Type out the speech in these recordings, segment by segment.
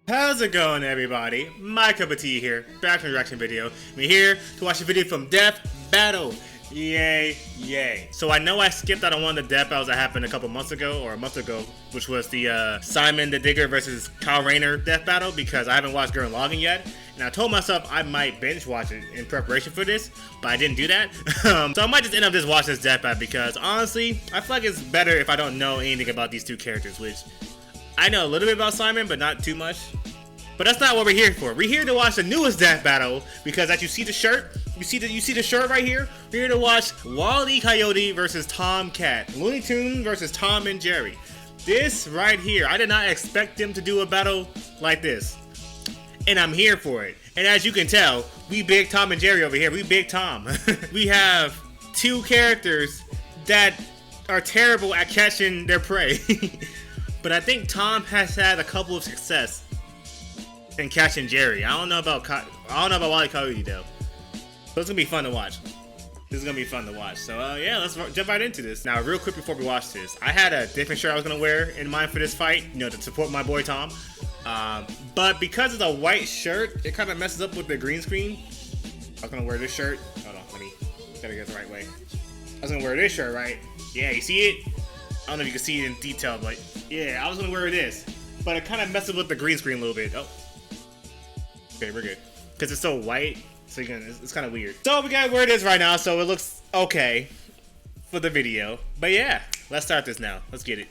How's it going, everybody? My cup of tea here, back from the reaction video. We're here to watch a video from Death Battle. Yay, yay. So I know I skipped out on one of the death battles that happened a couple months ago, or a month ago, which was the Simon the Digger versus Kyle Rayner death battle, because I haven't watched Gurren Lagann yet. And I told myself I might binge watch it in preparation for this, but I didn't do that. So I might just end up just watching this death battle, because honestly, I feel like it's better if I don't know anything about these two characters, which I know a little bit about Simon, but not too much. But that's not what we're here for. We're here to watch the newest death battle, because as you see the shirt, you see the shirt right here. We're here to watch Wile E Coyote versus Tom Cat, Looney Tunes versus Tom and Jerry. This right here, I did not expect them to do a battle like this, and I'm here for it. And as you can tell, we big Tom and Jerry over here. We big Tom. We have two characters that are terrible at catching their prey. But I think Tom has had a couple of success in catching Jerry. I don't know about Wile E Coyote though. So it's gonna be fun to watch. This is gonna be fun to watch. So yeah, let's jump right into this. Now, real quick before we watch this, I had a different shirt I was gonna wear in mind for this fight, you know, to support my boy Tom. But because it's a white shirt, it kind of messes up with the green screen. I was gonna wear this shirt. Hold on, let me gotta get it the right way. I was gonna wear this shirt, right? Yeah, you see it? I don't know if you can see it in detail, but yeah, I was gonna wear this, but it kind of messes with the green screen a little bit. Oh, okay, we're good, because it's so white, so it's kind of weird. So we got where it is right now, so it looks okay for the video. But yeah, let's start this now. Let's get it.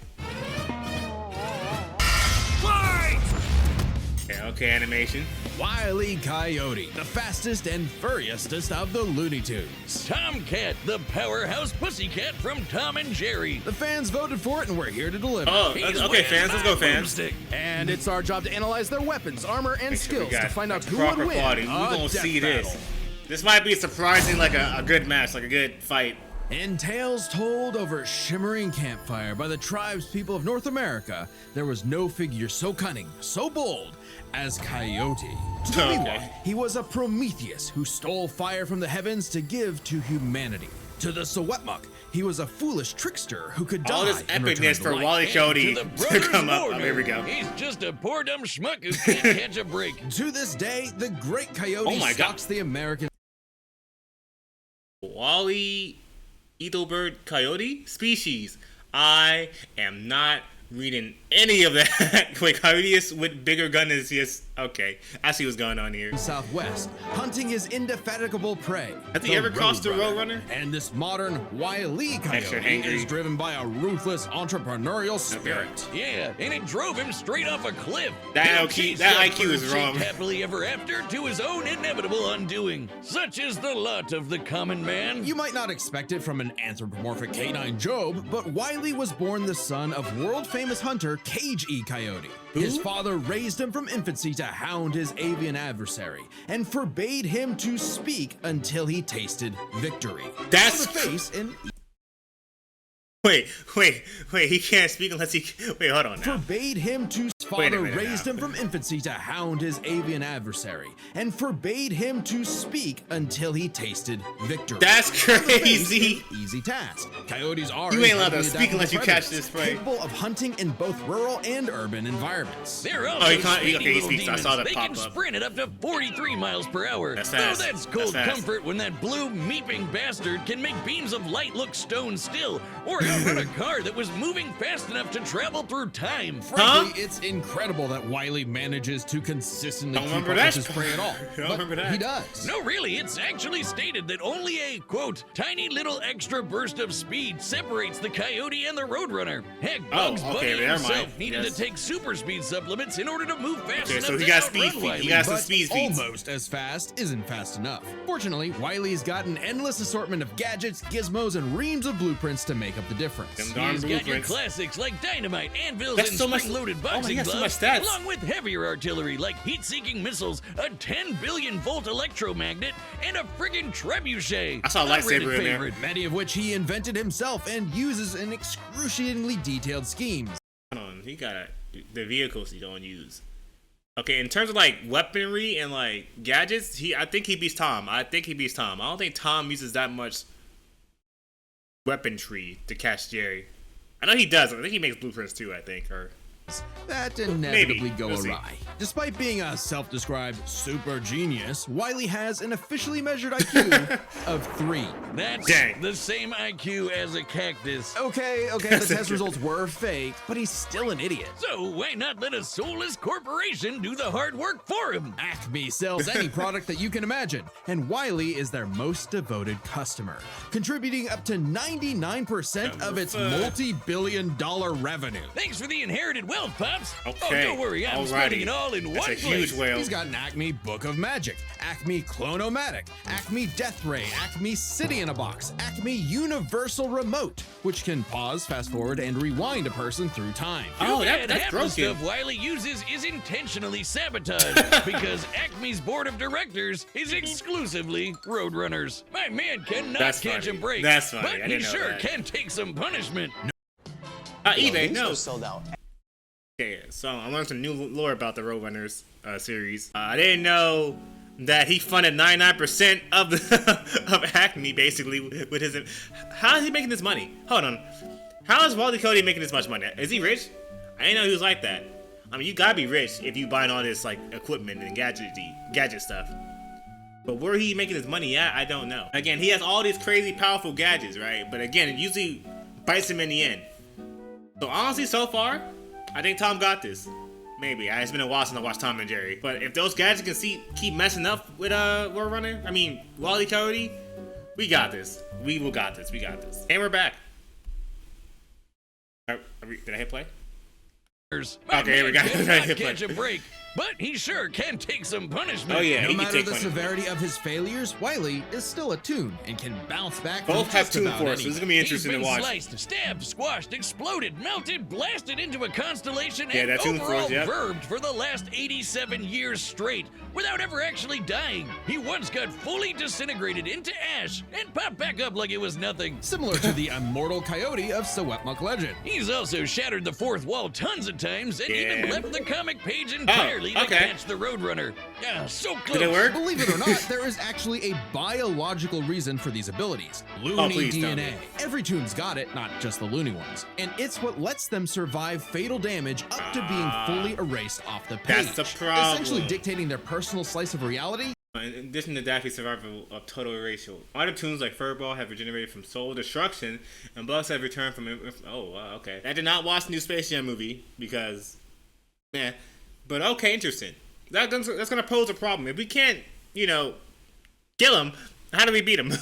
Okay, animation. Wile E Coyote, the fastest and furriestest of the Looney Tunes. Tomcat, the powerhouse pussycat from Tom and Jerry. The fans voted for it and we're here to deliver. Oh, okay, fans, let's go, fans. And it's our job to analyze their weapons, armor, and skills to find out who would win. We're gonna see this. This might be surprising, like a good match, like a good fight. In tales told over a shimmering campfire by the tribes people of North America, there was no figure so cunning, so bold as Coyote. To be one, he was a Prometheus who stole fire from the heavens to give to humanity. To the Sewetmuk, he was a foolish trickster who could die. All this epicness for Wile E Coyote to come up. Oh, here we go. He's just a poor dumb schmuck who can't catch a break. To this day, the great Coyote stalks the American. Wile E Ethelbert Coyote species. I am not reading any of that. Wait, Coyote with bigger gun is just okay. I see what's going on here. Southwest, hunting his indefatigable prey. Has he ever crossed the Roadrunner? And this modern Wile E Coyote is driven by a ruthless entrepreneurial spirit. Yeah, and it drove him straight off a cliff. That IQ is wrong. Happily ever after to his own inevitable undoing. Such is the lot of the common man. You might not expect it from an anthropomorphic canine Job, but Wile E was born the son of world-famous hunter Cage E Coyote. His father raised him from infancy to hound his avian adversary and forbade him to speak until he tasted victory. That's the face in. Wait, he can't speak unless he. Wait, hold on now. Forbade him to. Father raised him from infancy to hound his avian adversary and forbade him to speak until he tasted victory. That's crazy. Easy task. Coyotes are. You ain't allowed to speak unless you catch this prey. Capable of hunting in both rural and urban environments. They're also he speaks. Demons. I saw that they pop can up. sprint at up to 43 miles per hour. That's fast. Though that's cold comfort when that blue meeping bastard can make beams of light look stone still, or outrun a car that was moving fast enough to travel through time. Frankly, it's incredible that Wile E manages to consistently keep up with his prey at all. He does. No, really, it's actually stated that only a, quote, tiny little extra burst of speed separates the Coyote and the Roadrunner. Heck, Bugs Bunny himself needed to take super speed supplements in order to move fast enough so he to got outrun speed Wile E. He got some speed feet. Almost as fast isn't fast enough. Fortunately, Wile E's got an endless assortment of gadgets, gizmos, and reams of blueprints to make up the difference. He's got your classics like dynamite, anvils, and spring-loaded boxing gloves, along with heavier artillery like heat-seeking missiles, a 10 billion volt electromagnet, and a friggin' trebuchet. I saw a lightsaber in there. Many of which he invented himself and uses in excruciatingly detailed schemes. Hold on, he got the vehicles he don't use. Okay, in terms of like weaponry and like gadgets, I think he beats Tom. I don't think Tom uses that much weaponry to catch Jerry. I know he does. I think he makes blueprints too, I think. Or that inevitably go We'll see. awry. Despite being a self-described super genius, Wile E has an officially measured IQ of 3. That's Dang. the same IQ as a cactus. Okay, the test results were fake, but he's still an idiot. So why not let a soulless corporation do the hard work for him? Acme sells any product that you can imagine, and Wile E is their most devoted customer, contributing up to 99% of its multi-billion-dollar revenue. Thanks for the inherited wealth, Pops. Okay. Oh, don't worry, I'm Alrighty. spending it all in That's one a place. huge whale. He's got an Acme Book of Magic, Acme Clonomatic, Acme Death Ray, Acme City in a Box, Acme Universal Remote, which can pause, fast forward, and rewind a person through time. Oh, Bad that's half the broken. stuff Wile E uses is intentionally sabotaged because Acme's board of directors is exclusively Roadrunners. My man cannot That's catch funny. a break. That's funny. But I he didn't know sure that. can take some punishment. eBay, no. Sold out. Okay, so I learned some new lore about the Roadrunners series. I didn't know that he funded 99% of the of Acme basically with his. How is he making this money? Hold on. How is Wile E Coyote making this much money? Is he rich? I didn't know he was like that. I mean, you gotta be rich if you buying all this like equipment and gadget stuff. But where he making his money at, I don't know. Again, he has all these crazy powerful gadgets, right? But again, it usually bites him in the end. So honestly, so far, I think Tom got this. Maybe. It's been a while since I watched Tom and Jerry. But if those gadgets can keep messing up with Roadrunner, I mean Wile E Coyote, we got this. We got this. We got this. And we're back. Did I hit play? My Okay, here we go. man cannot Hit play. catch a break, but he sure can take some punishment. Oh yeah, No he can matter take the punishment. severity of his failures, Wile E is still a toon and can bounce back Both from have just toon about force. So this is gonna be He's interesting been to watch. sliced, stabbed, squashed, exploded, melted, blasted into a constellation, Yeah, and that toon overall force, yep. verbed for the last 87 years straight without ever actually dying. He once got fully disintegrated into ash and popped back up like it was nothing. Similar to the immortal Coyote of Sewetmuk legend. He's also shattered the fourth wall tons of times and even Yeah. left the comic page entirely to okay. catch the Roadrunner. Ah, so close. Did it work? Believe it or not, there is actually a biological reason for these abilities. Looney please tell DNA. me. Every toon's got it, not just the Looney ones. And it's what lets them survive fatal damage up to being fully erased off the page. That's the problem. Essentially dictating their personal slice of reality. In addition to Daffy's survival of total erasure, other toons like Furball have regenerated from soul destruction, and Bugs have returned from. Oh, wow, okay. I did not watch the new Space Jam movie because, but okay, interesting. That's gonna pose a problem if we can't, kill him. How do we beat him?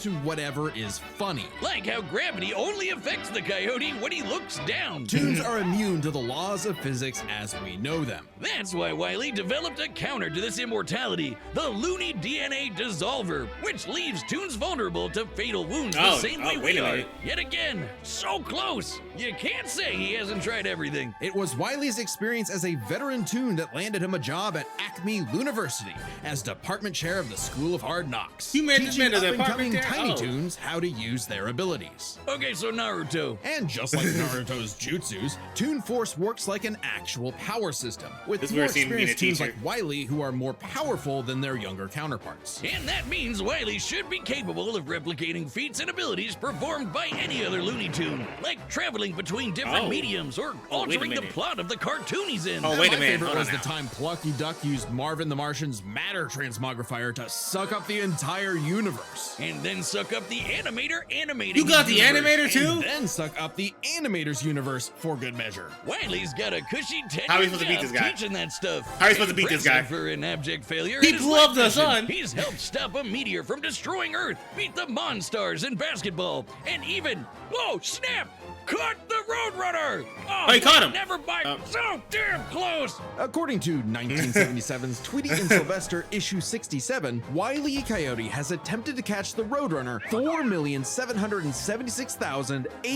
To whatever is funny. Like how gravity only affects the coyote when he looks down. Toons are immune to the laws of physics as we know them. That's why Wile E developed a counter to this immortality, the Looney DNA Dissolver, which leaves toons vulnerable to fatal wounds the same way wait we a are. minute. Yet again, so close. You can't say he hasn't tried everything. It was Wile E's experience as a veteran toon that landed him a job at Acme University as department chair of the School of Hard Knocks. You made this man teaching to the up-and-coming department chair? tiny Oh. toons how to use their abilities. Okay, so Naruto. And just like Naruto's jutsus, Toon Force works like an actual power system, with This is more where it seemed to be the experienced toons teacher. like Wile E who are more powerful than their younger counterparts. And that means Wile E should be capable of replicating feats and abilities performed by any other Looney Tune, like traveling between different Oh. mediums or Oh, wait a altering the minute. plot of the cartoon he's in. Oh, wait a My minute. favorite Hold was on the now. time Plucky Duck used Marvin the Martian's matter transmogrifier to suck up the entire universe. And then suck up the animator animating. You got the universe. animator too? And then suck up the animator's universe for good measure. Wiley's got a cushy tenure How are we supposed to beat this guy? teaching that stuff. How are we supposed to beat this guy? Impressive for an abject failure. He in his blew up life the mission. sun. He's helped stop a meteor from destroying Earth, beat the Monstars in basketball, and even, oh snap, caught the Roadrunner. Oh, he caught him. Never mind. So damn close. According to 1977's Tweety and Sylvester issue 67, Wile E Coyote has attempted to catch the Roadrunner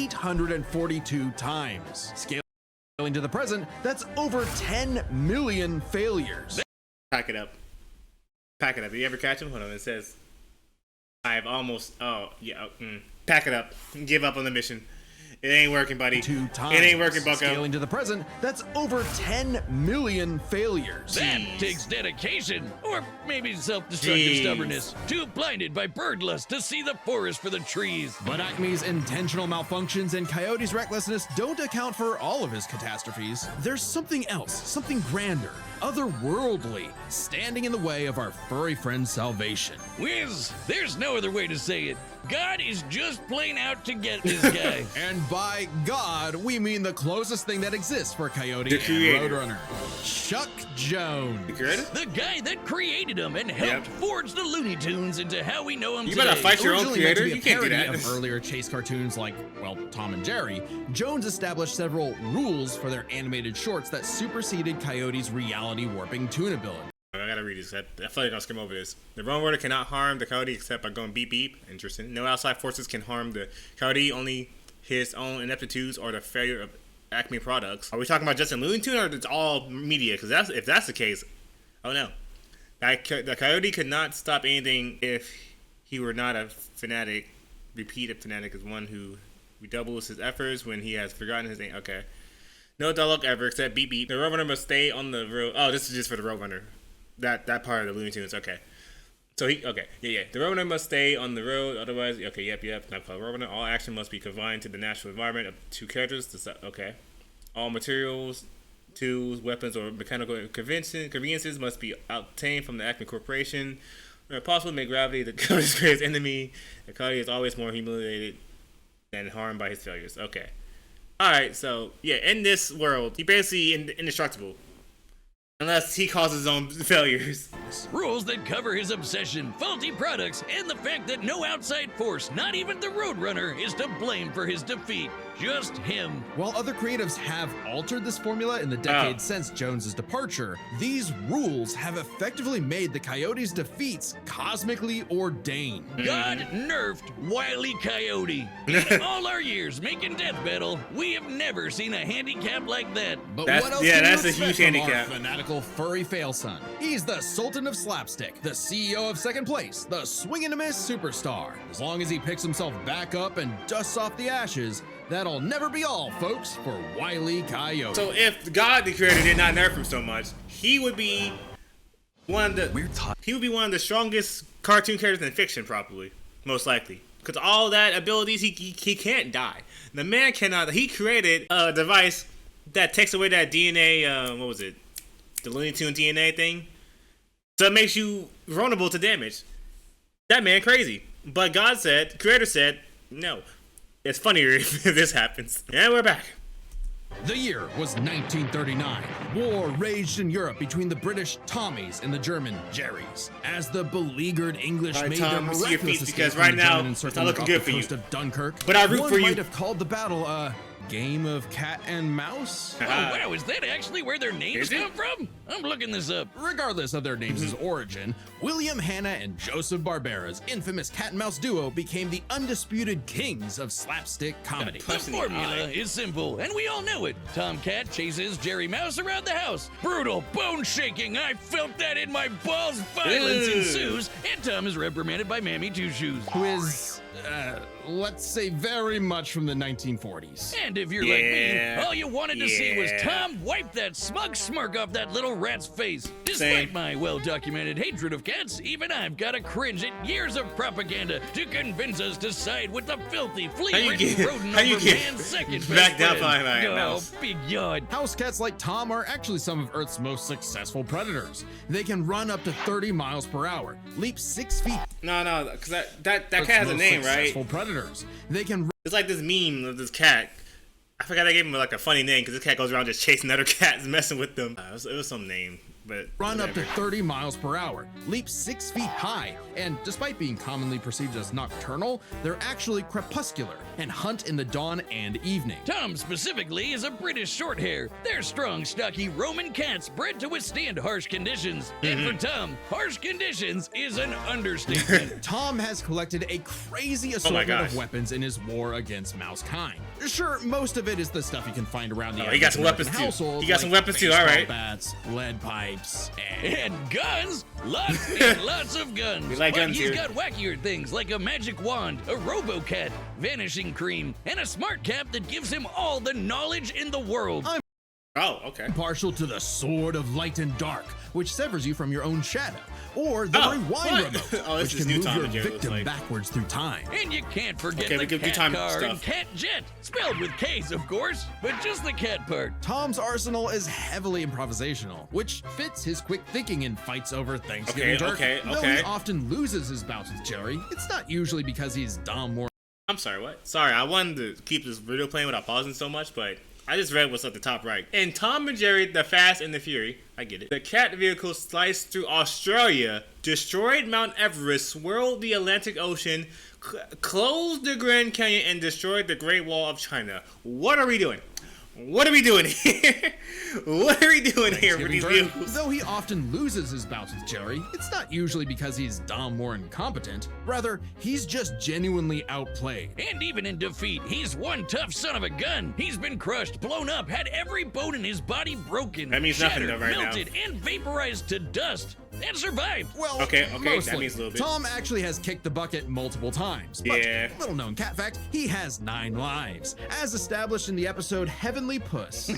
4,776,842 times. Scaling to the present, that's over 10 million failures. Pack it up. Pack it up. Did you ever catch him? Hold on. It says, I've almost. Oh, yeah. Pack it up. Give up on the mission. It ain't working, buddy. 2 times. It ain't working, bucko. Scaling to the present, that's over 10 million failures. That takes dedication, or maybe self-destructive stubbornness. Too blinded by bird lust to see the forest for the trees. But Acme's intentional malfunctions and Coyote's recklessness don't account for all of his catastrophes. There's something else, something grander, otherworldly, standing in the way of our furry friend's salvation. Wiz, there's no other way to say it. God is just plain out to get this guy. And by God, we mean the closest thing that exists for Coyote The and creator. Roadrunner. Chuck Jones. The creator? The guy that created him and helped forge the Looney Tunes into how we know him You today. better fight your own Originally meant to creator. be You a can't do parody that. of earlier chase cartoons like, well, Tom and Jerry, Jones established several rules for their animated shorts that superseded Coyote's reality warping toon ability. I gotta read this. I feel like I'll skim over this. The Roadrunner cannot harm the Coyote except by going beep beep. Interesting. No outside forces can harm the Coyote, only his own ineptitudes or the failure of Acme products. Are we talking about just a Looney Tune or it's all media? Because if that's the case, oh no. The Coyote could not stop anything if he were not a fanatic. Repeated fanatic is one who redoubles his efforts when he has forgotten his name. Okay. No dialogue ever except beep beep. The Roadrunner must stay on the road. Oh, this is just for the Roadrunner. That part of the Looney Tunes, okay. So yeah. The Roadrunner must stay on the road, otherwise, okay, yep. Not called Roadrunner. All action must be confined to the natural environment of 2 characters. Okay. All materials, tools, weapons, or mechanical conveniences must be obtained from the Acme Corporation. Where possible, make gravity the Coyote's greatest enemy. The Coyote is always more humiliated than harmed by his failures. Okay. Alright, so, yeah, in this world, he basically indestructible. Unless he causes his own failures. Rules that cover his obsession, faulty products, and the fact that no outside force, not even the Roadrunner, is to blame for his defeat. Just him. While other creatives have altered this formula in the decades since Jones's departure, these rules have effectively made the Coyote's defeats cosmically ordained. God nerfed Wile E. Coyote. In all our years making Death Battle, we have never seen a handicap like that. But That's- what else yeah, can you that's a expect huge from our handicap. fanatical furry fail son? He's the Sultan of Slapstick, the CEO of Second Place, the swing and a miss superstar. As long as he picks himself back up and dusts off the ashes, that'll never be all, folks, for Wile E. Coyote. So if God, the creator, did not nerf him so much, he would be one of the strongest cartoon characters in fiction, probably, most likely. Because all that abilities, he can't die. The man cannot. He created a device that takes away that DNA. What was it? The Looney Tune DNA thing. So it makes you vulnerable to damage. That man crazy. But God said, creator said, no. It's funnier if this happens. And we're back. The year was 1939. War raged in Europe between the British Tommies and the German Jerrys. As the beleaguered English All right, made Tom, their see your miraculous feet, escape because from right the now, German it's not encirclement looking off good the for you. coast of Dunkirk, But I root one for you. might have called the battle a game of cat and mouse. Oh, wow, is that actually where their names Is it? come from? I'm looking this up. Regardless of their names' origin, William Hanna and Joseph Barbera's infamous cat and mouse duo became the undisputed kings of slapstick comedy. The Punch in the formula eye. is simple, and we all know it. Tomcat chases Jerry Mouse around the house. Brutal, bone-shaking, I felt that in my balls. Violence Ew. ensues, and Tom is reprimanded by Mammy Two Shoes. Who is, let's say, very much from the 1940s. And if you're like me, Yeah. all you wanted to see was Yeah. Tom wipe that smug smirk off that little rat's face. Despite Same. my well-documented hatred of cats, even I've got to cringe at years of propaganda to convince us to side with the filthy, flea-ridden rodent over man's second best back down friend. by my Oh, mouse? big yawn. House cats like Tom are actually some of Earth's most successful predators. They can run up to 30 miles per hour, leap 6 feet. No, because that cat Earth's has a most name, right? successful predators. They can It's like this meme of this cat. I forgot I gave him like a funny name because this cat goes around just chasing other cats, messing with them. It was some name, but run up to whatever. 30 miles per hour, leap 6 feet high, and despite being commonly perceived as nocturnal, they're actually crepuscular and hunt in the dawn and evening. Tom specifically is a British shorthair. They're strong, stocky Roman cats bred to withstand harsh conditions. And for Tom, harsh conditions is an understatement. Tom has collected a crazy my assortment gosh. of weapons in his war against mousekind. Sure, most of it is the stuff you can find around the he got some weapons too. He got some weapons too, alright. Bats, lead pipes, and guns. Lots and lots of guns. We like guns he's here. got wackier things like a magic wand, a robo-cat, vanishing cream, and a smart cap that gives him all the knowledge in the world. Oh, okay. Partial to the Sword of Light and Dark, which severs you from your own shadow, or the Rewind Remote, which can move your victim backwards through time. And you can't forget the we can do cat time car stuff. and cat jet, spelled with K's, of course, but just the cat part. Tom's arsenal is heavily improvisational, which fits his quick thinking in fights over Thanksgiving turkey. Though he often loses his bouts with Jerry, it's not usually because he's dumb or... I'm sorry, what? Sorry, I wanted to keep this video playing without pausing so much, but I just read what's at the top right. In Tom and Jerry, The Fast and the Fury, I get it. The cat vehicle sliced through Australia, destroyed Mount Everest, swirled the Atlantic Ocean, closed the Grand Canyon, and destroyed the Great Wall of China. What are we doing? What are we doing here? What are we doing here with these vehicles? Though he often loses his bouts with Jerry, it's not usually because he's dumb or incompetent. Rather, he's just genuinely outplayed. And even in defeat, he's one tough son of a gun. He's been crushed, blown up, had every bone in his body broken, that means shattered, nothing though right melted, and vaporized to dust. And survived. Well, okay, mostly. That means a little bit. Tom actually has kicked the bucket multiple times. But little known cat fact, he has 9 lives, as established in the episode Heavenly Puss.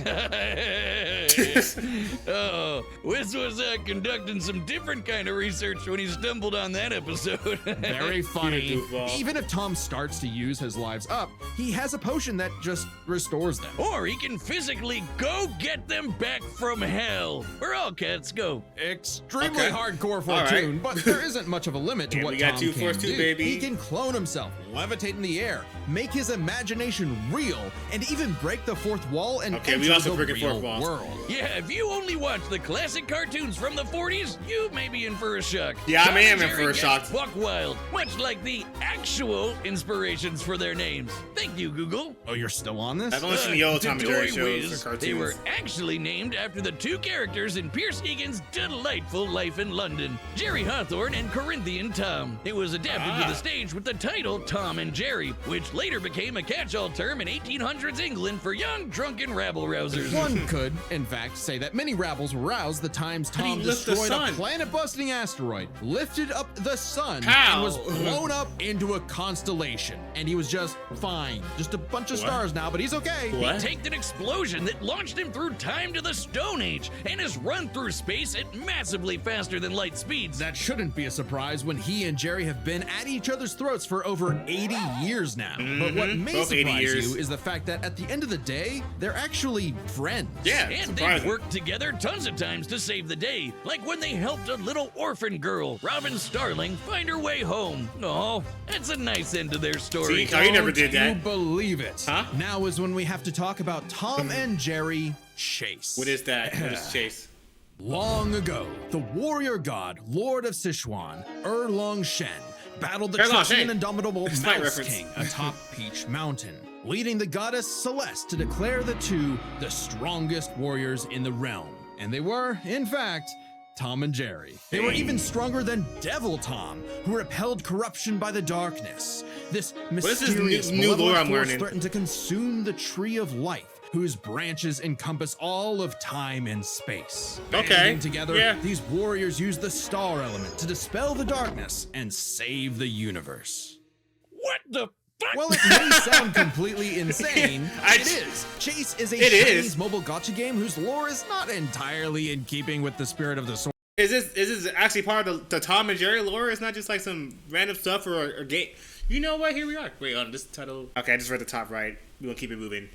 Oh, Wiz was conducting some different kind of research when he stumbled on that episode. Very funny. Even if Tom starts to use his lives up, he has a potion that just restores them. Or he can physically go get them back from hell, where all cats go. Extremely hardcore for a toon, but there isn't much of a limit to what Tom can do. Baby. He can clone himself, levitate in the air, make his imagination real, and even break the fourth wall and enter we also the break real fourth wall. world. Yeah, if you only watch the classic cartoons from the 40s, you may be in for a shock. Yeah, I am in Jerry for a shock. Buck wild, much like the actual inspirations for their names. Thank you, Google. Oh, you're still on this? I've only seen the old Tom and Jerry shows or cartoons. They were actually named after the 2 characters in Pierce Egan's delightful life in London, Jerry Hawthorne and Corinthian Tom. It was adapted to the stage with the title Tom and Jerry, which later became a catch-all term in 1800s England for young drunken rabble-rousers. One could, in fact, say that many rabbles were roused the times Tom destroyed a planet-busting asteroid, lifted up the sun, and was blown up into a constellation. And he was just fine. Just a bunch of stars now, but he's okay. He taked an explosion that launched him through time to the Stone Age and has run through space at massively faster than light speeds. That shouldn't be a surprise when he and Jerry have been at each other's throats for over 80 years now. But what may surprise you is the fact that at the end of the day, they're actually friends. Yeah, and they've worked together tons of times to save the day, like when they helped a little orphan girl, Robin Starling, find her way home. Oh, that's a nice end to their story. See, you never did that. You believe it. Huh? Now is when we have to talk about Tom and Jerry Chase. What is that? What is Chase? Long ago, the warrior god, Lord of Sichuan, Erlong Shen, battled the trusty and indomitable Mouse King atop Peach Mountain, leading the goddess Celeste to declare the two the strongest warriors in the realm. And they were, in fact, Tom and Jerry. They were even stronger than Devil Tom, who repelled corruption by the darkness. This mysterious malevolent force threatened to consume the Tree of Life, whose branches encompass all of time and space. Banding together, these warriors use the star element to dispel the darkness and save the universe. What the fuck? Well, it may sound completely insane. It is. Chase is a Chinese mobile gacha game whose lore is not entirely in keeping with the spirit of the sword. Is this actually part of the Tom and Jerry lore? It's not just like some random stuff or a game. You know what? Here we are. Wait, on this title. Okay, I just read the top right. We're gonna keep it moving.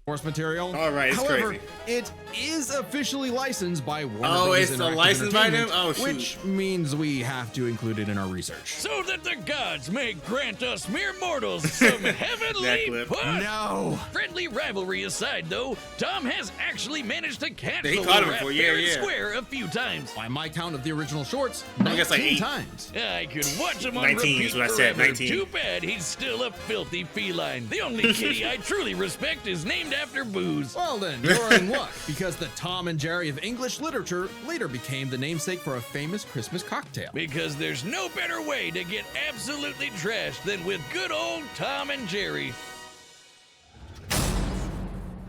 Source material. All right, it's However, crazy. it is officially licensed by Warner Bros. Oh, it's a license by them? Oh, shoot. Which means we have to include it in our research. So that the gods may grant us mere mortals some heavenly push. No. Friendly rivalry aside, though, Tom has actually managed to catch the caught him rap for fair and square a few times. By my count of the original shorts, I guess like 8 times. I could watch him on 19 repeat is what I said, forever. 19. Too bad he's still a filthy feline. The only kitty I truly respect is named after booze. Well then, you're in luck, because the Tom and Jerry of English literature later became the namesake for a famous Christmas cocktail. Because there's no better way to get absolutely trashed than with good old Tom and Jerry.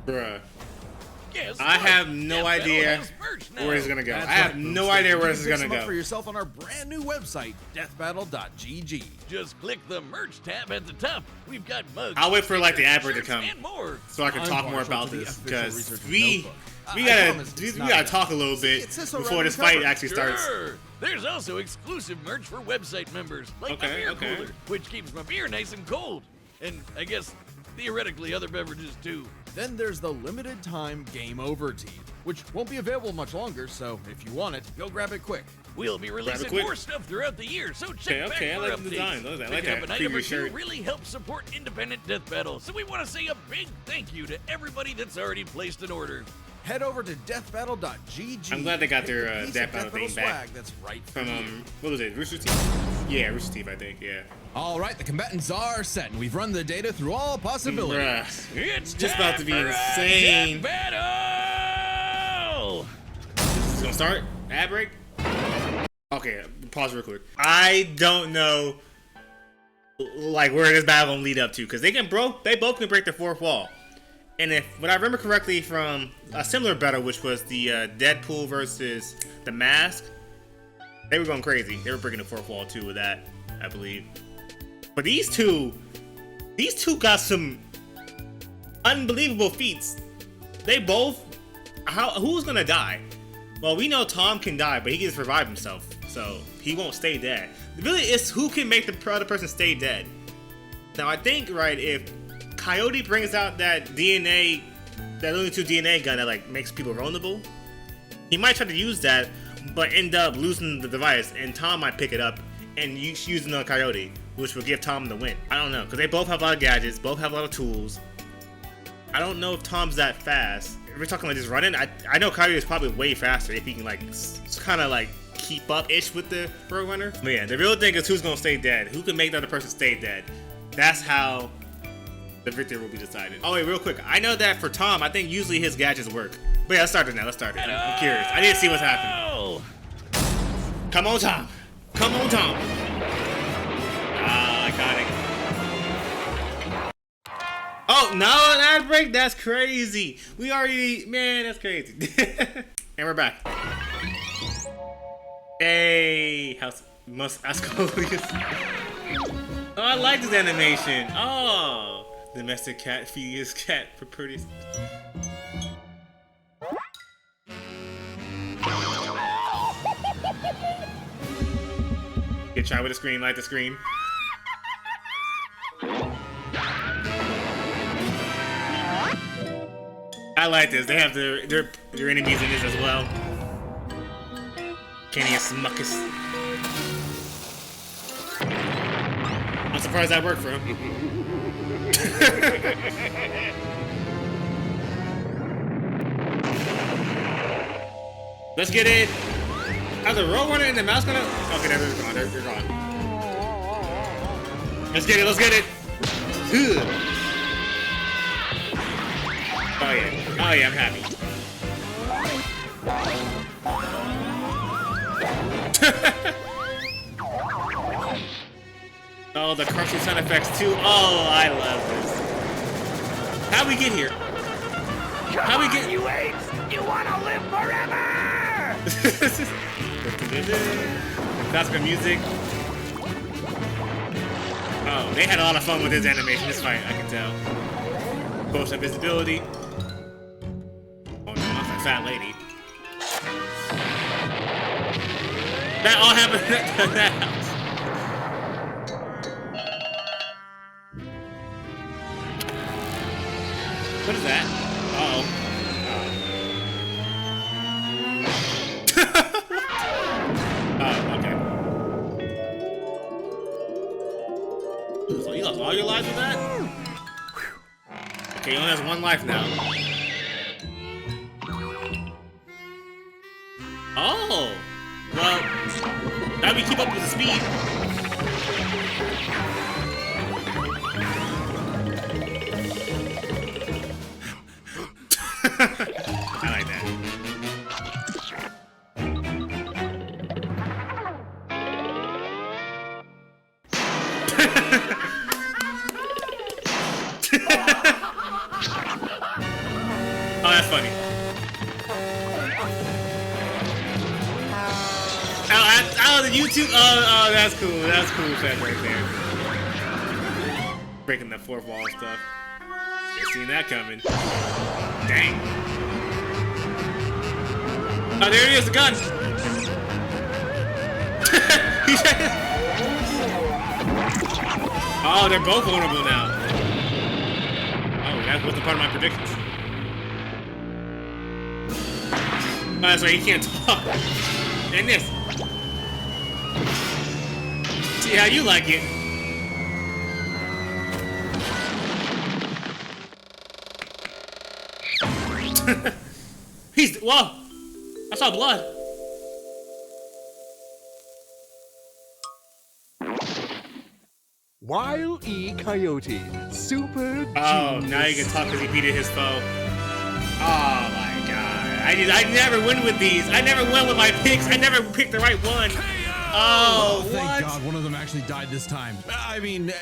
Bruh. Guess I what? have no Death idea Battle has merch now. where it's gonna go. That's I have right, no Boomstick. idea where You this is can pick gonna some up go. for yourself on our brand new website, deathbattle.gg. Just click the merch tab at the top. We've got mugs. I'll wait for like the ad break to shirts, come and more. so I can talk more Impartial about to the this official because researcher's we notebook. we I gotta promise it's we not gotta bad. talk a little bit It says so before right this on the fight cover. actually starts. Sure. There's also exclusive merch for website members, like my Okay, beer okay. cooler, which keeps my beer nice and cold. And I guess, theoretically, other beverages too. Then there's the limited time Game Over tee, which won't be available much longer, so if you want it, go grab it quick. We'll be releasing quick. more stuff throughout the year, so check back Okay, I for like updates. the design. I like Picking that up an item or preview two shirt. really helps support independent Death Battle, so we want to say a big thank you to everybody that's already placed an order. Head over to deathbattle.gg. I'm glad they got Pick their, the piece Death of Battle thing back swag that's right for From you. what was it, Rooster Teeth? Yeah, Rooster Teeth, I think. Yeah. All right, the combatants are set, and we've run the data through all possibilities. Bruh. It's Just time about to be for a insane. Death Battle! This is gonna start. Ad break. Okay, pause real quick. I don't know, like where this battle gonna lead up to, because they both can break the fourth wall. And if what I remember correctly from a similar battle, which was the Deadpool versus the Mask, they were going crazy. They were breaking the fourth wall too with that, I believe. But these two got some unbelievable feats. They both. Who's gonna die? Well, we know Tom can die, but he can survive himself, so he won't stay dead. Really, it's who can make the other person stay dead. Now, I think, right, if Coyote brings out that DNA, that Looney Tunes DNA gun that like makes people vulnerable, he might try to use that, but end up losing the device, and Tom might pick it up and use it on Coyote, which will give Tom the win. I don't know, because they both have a lot of gadgets, both have a lot of tools. I don't know if Tom's that fast. If we're talking like just running, I know Coyote is probably way faster if he can like kind of like keep up-ish with the Roadrunner. But yeah, the real thing is who's gonna stay dead. Who can make the other person stay dead? That's how the victory will be decided. Oh wait, real quick. I know that for Tom, I think usually his gadgets work. But yeah, let's start it now. Let's start it. I'm curious. I need to see what's happening. Come on, Tom. Come on, Tom. Ah, iconic. Oh, no, an ad break? That's crazy. We already, man, that's crazy. And we're back. Hey, house must ask Ascolius. Oh, I like this animation. Oh, domestic cat feeding his cat for pretty. Get try with the scream, like the scream. I like this. They have their enemies in this as well. Kenny and Smuckus. I'm surprised that worked for him. Let's get it. Are the Roadrunner and the mouse gonna? Okay, they're gone. They're gone. Let's get it. Let's get it. Ugh. Oh yeah. Oh yeah, I'm happy. Oh, the crunchy sound effects too. Oh, I love this. How'd we get here? How'd we get? You apes! You wanna live forever! Classical music. Oh, they had a lot of fun with this animation, this fight, I can tell. Post invisibility. Oh no, that's a fat lady. That all happened at that house. What is that? Uh-oh. Oh, okay. So you lost all your lives with that? Okay, he only has one life now. Oh! Well, now we keep up with the speed. I like that. Oh, the YouTube. Oh, that's cool. That's cool effect right there. Breaking the fourth wall stuff. You've seen that coming. Dang. Oh, there it is, the gun. Oh, they're both vulnerable now. Oh, that wasn't part of my predictions. Oh, that's right, he can't talk. And this. See how you like it. Whoa! I saw blood. Wile E. Coyote, super genius. Oh, now you can talk because he beat his foe. Oh my god. I never win with these. I never win with my picks. I never picked the right one. Oh, thank what? God one of them actually died this time. I mean,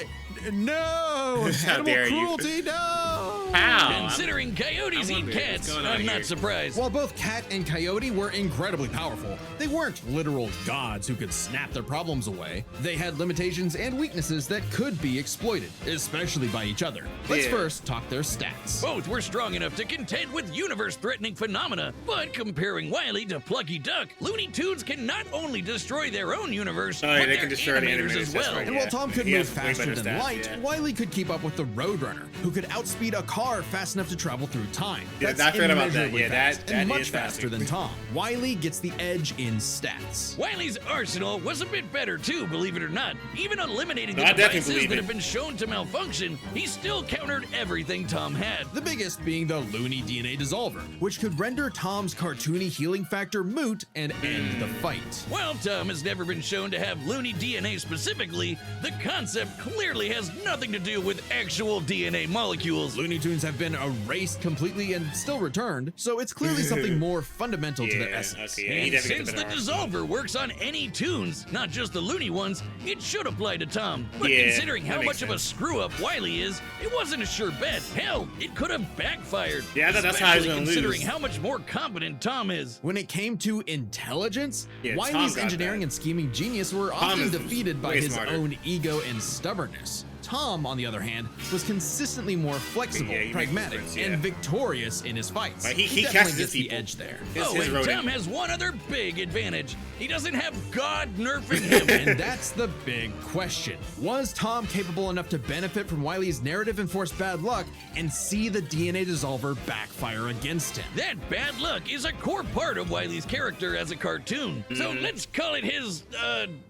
no! How dare you. Animal cruelty, no! How? Considering coyotes eat cats, I'm not surprised. While both Cat and Coyote were incredibly powerful, they weren't literal gods who could snap their problems away. They had limitations and weaknesses that could be exploited, especially by each other. Let's first talk their stats. Both were strong enough to contend with universe-threatening phenomena, but comparing Wile E to Plucky Duck, Looney Tunes can not only destroy their own universe, but they their can destroy the animators animators as well. right. And while Tom could He move has way faster better than stats, light, Wile E could keep up with the Roadrunner, who could outspeed a car fast enough to travel through time. Yeah, That's I forgot about that. immeasurably Yeah, fast, that and is much faster faster than Tom. Wile E gets the edge in stats. Wile E's arsenal was a bit better too, believe it or not. Even eliminating the I definitely devices believe that it. have been shown to malfunction, he still countered everything Tom had. The biggest being the Looney DNA Dissolver, which could render Tom's cartoony healing factor moot and end the fight. While Tom has never been shown to have Looney DNA specifically, the concept clearly has nothing to do with actual DNA molecules. Looney Tunes have been erased completely and still returned, so it's clearly something more fundamental to their essence. Okay, he And definitely since gets the a better arsenal. Dissolver works on any tunes, not just the Looney ones, it should apply to Tom. But Yeah, considering that how makes much of a sense. screw-up Wile E is, it wasn't a sure bet. Hell, it could have backfired. Yeah, that's how he's Especially gonna considering lose. how much more competent Tom is. When it came to intelligence, Yeah, Tom Wile E's got engineering that. and scheming genius were often is defeated by way his smarter. own ego and stubbornness. Tom, on the other hand, was consistently more flexible, Yeah, he makes pragmatic, sense, yeah. and victorious in his fights. Right, he definitely catches gets the people. edge there. His And rodent. Tom has one other big advantage. He doesn't have God nerfing him. And that's the big question. Was Tom capable enough to benefit from Wile E's narrative-enforced bad luck and see the DNA Dissolver backfire against him? That bad luck is a core part of Wile E's character as a cartoon. So let's call it his,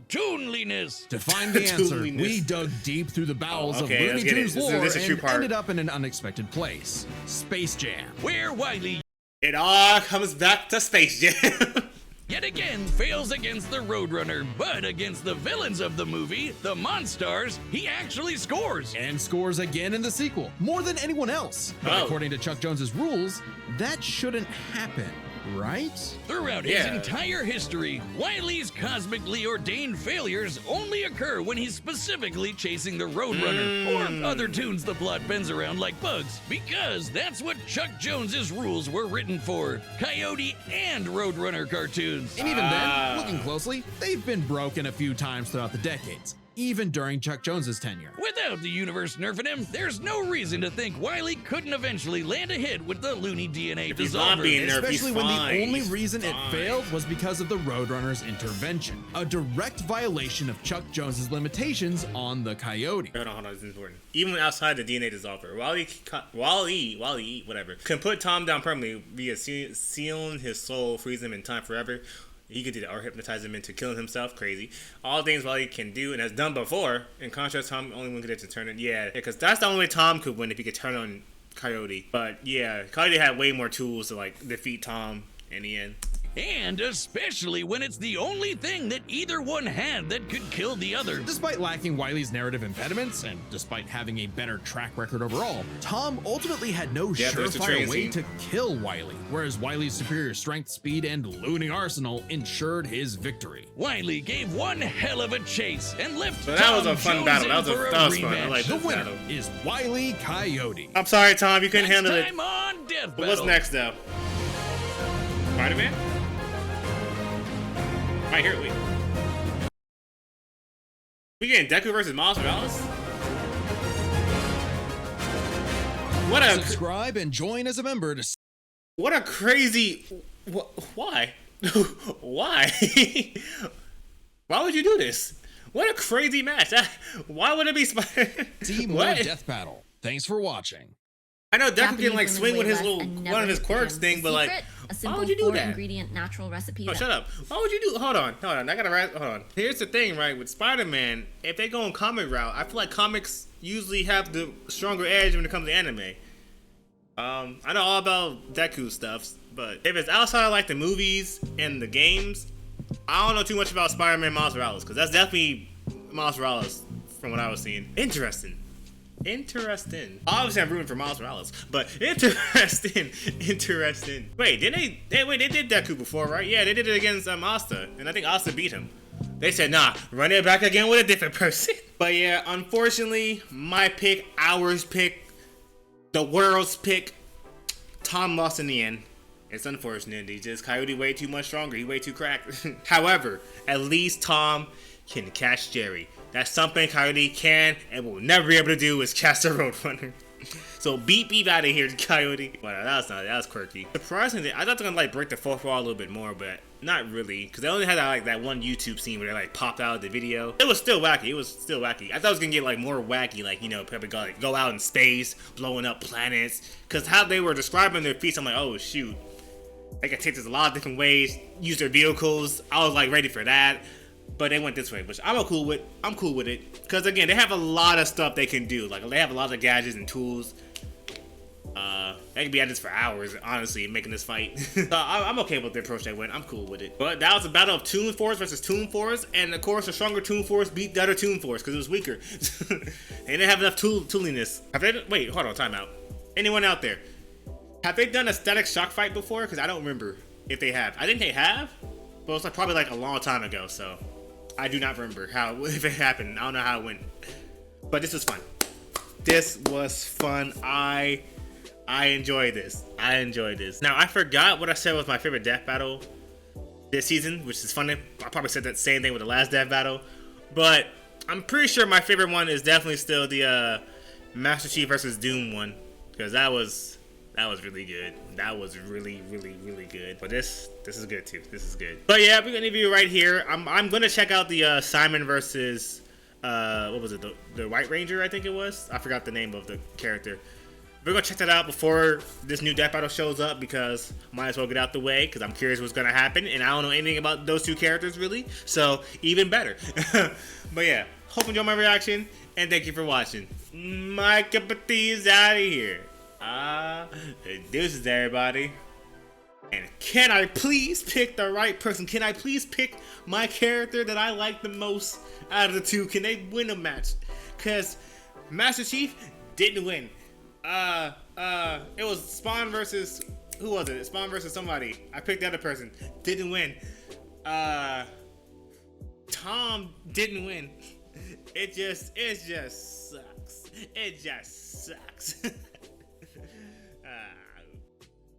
toonliness. To find the answer, Tooliness. we dug deep through the bowels okay, of let's Looney get it. Tunes This is- lore this is a true and part. ended up in an unexpected place. Space Jam. Where Wile E It all comes back to Space Jam. yet again fails against the Roadrunner, but against the villains of the movie, the Monstars, he actually scores. And scores again in the sequel, more than anyone else. But Oh. according to Chuck Jones's rules, that shouldn't happen, right? Throughout his Yeah. entire history, Wile E's cosmically ordained failures only occur when he's specifically chasing the Roadrunner or other tunes the plot bends around like bugs, because that's what Chuck Jones's rules were written for, Coyote and Roadrunner cartoons. And even then, looking closely, they've been broken a few times throughout the decades, even during Chuck Jones's tenure. Without the universe nerfing him, there's no reason to think Wile E couldn't eventually land a hit with the Looney DNA If he's not Dissolver. being nerfed, Especially he's when fine. the only He's reason it fine. failed was because of the Roadrunner's intervention, a direct violation of Chuck Jones's limitations on the Coyote. Hold on, this is important. Even outside the DNA Dissolver, Wile E, whatever, can put Tom down permanently via sealing his soul, freeze him in time forever. He could do that, or hypnotize him into killing himself. Crazy. All things Wile E can do and has done before. In contrast, Tom only one could get to turn it. Yeah, because that's the only way Tom could win if he could turn on Coyote. But yeah, Coyote had way more tools to like defeat Tom in the end. And especially when it's the only thing that either one had that could kill the other. Despite lacking Wile E's narrative impediments, and despite having a better track record overall, Tom ultimately had no Yeah, there's the surefire train way scene. to kill Wile E, whereas Wile E's superior strength, speed, and looting arsenal ensured his victory. Wile E gave one hell of a chase and left So that was Tom a fun Jones battle. in That was for fun. I rematch. like The this winner battle. is Wile E Coyote. I'm sorry, Tom. You couldn't Next handle it. time on Death But what's Battle. next, though? Spider-Man? Right here, wait. We getting Deku versus Miles Morales? What a subscribe and join as a member to. What a crazy. Why? Why? Why would you do this? What a crazy match. Why would it be See more Death Battle. Thanks for watching. I know Deku can like swing with his little one of his quirks thing, but like, why would you do that? Ingredient natural recipe. Oh, shut up. Why would you do? Hold on. I gotta hold on. Here's the thing, right? With Spider-Man, if they go on comic route, I feel like comics usually have the stronger edge when it comes to anime. I know all about Deku stuff, but if it's outside of like the movies and the games, I don't know too much about Spider-Man Miles Morales, because that's definitely Miles Morales from what I was seeing. Interesting. Obviously, I'm rooting for Miles Morales, but interesting. Wait, they did Deku before, right? Yeah, they did it against Asta, and I think Asta beat him. They said, nah, run it back again with a different person. But yeah, unfortunately, my pick, ours pick, the world's pick, Tom lost in the end. It's unfortunate. He just Coyote way too much stronger. He way too cracked. However, at least Tom can catch Jerry. That's something Coyote can and will never be able to do is catch the Roadrunner. So beep out of here, Coyote. Well, that was quirky. Surprisingly, I thought they were gonna like break the fourth wall a little bit more, but not really, because they only had that one YouTube scene where they like popped out of the video. It was still wacky. I thought it was gonna get like more wacky, like, you know, probably go out in space, blowing up planets. Because how they were describing their feats, I'm like, oh shoot, they could take this a lot of different ways, use their vehicles. I was like ready for that. But they went this way, which I'm cool with it. Because again, they have a lot of stuff they can do. Like, they have a lot of gadgets and tools. They can be at this for hours, honestly, making this fight. So I'm okay with the approach they went. I'm cool with it. But that was a battle of Toon Force versus Toon Force. And of course, the stronger Toon Force beat the other Toon Force because it was weaker. They didn't have enough tooliness. Wait, hold on, time out. Anyone out there? Have they done a static shock fight before? Because I don't remember if they have. I think they have. But it's like probably like a long time ago, so I do not remember if it happened. I don't know how it went. But this was fun. I enjoyed this. Now, I forgot what I said was my favorite death battle this season, which is funny. I probably said that same thing with the last death battle. But I'm pretty sure my favorite one is definitely still the Master Chief versus Doom one. Because that was really good. That was really good. But this is good too. This is good. But yeah, we're gonna leave you right here. I'm gonna check out the Simon versus what was it? The White Ranger, I think it was. I forgot the name of the character. We're gonna check that out before this new death battle shows up because might as well get out the way because I'm curious what's gonna happen and I don't know anything about those two characters really. So even better. But yeah, hope you enjoyed my reaction and thank you for watching. My cup of tea is out of here. Deuces everybody. And can I please pick the right person? Can I please pick my character that I like the most out of the two? Can they win a match? Cause Master Chief didn't win. It was Spawn versus, who was it? Spawn versus somebody. I picked the other person. Didn't win. Tom didn't win. It just sucks. It just sucks.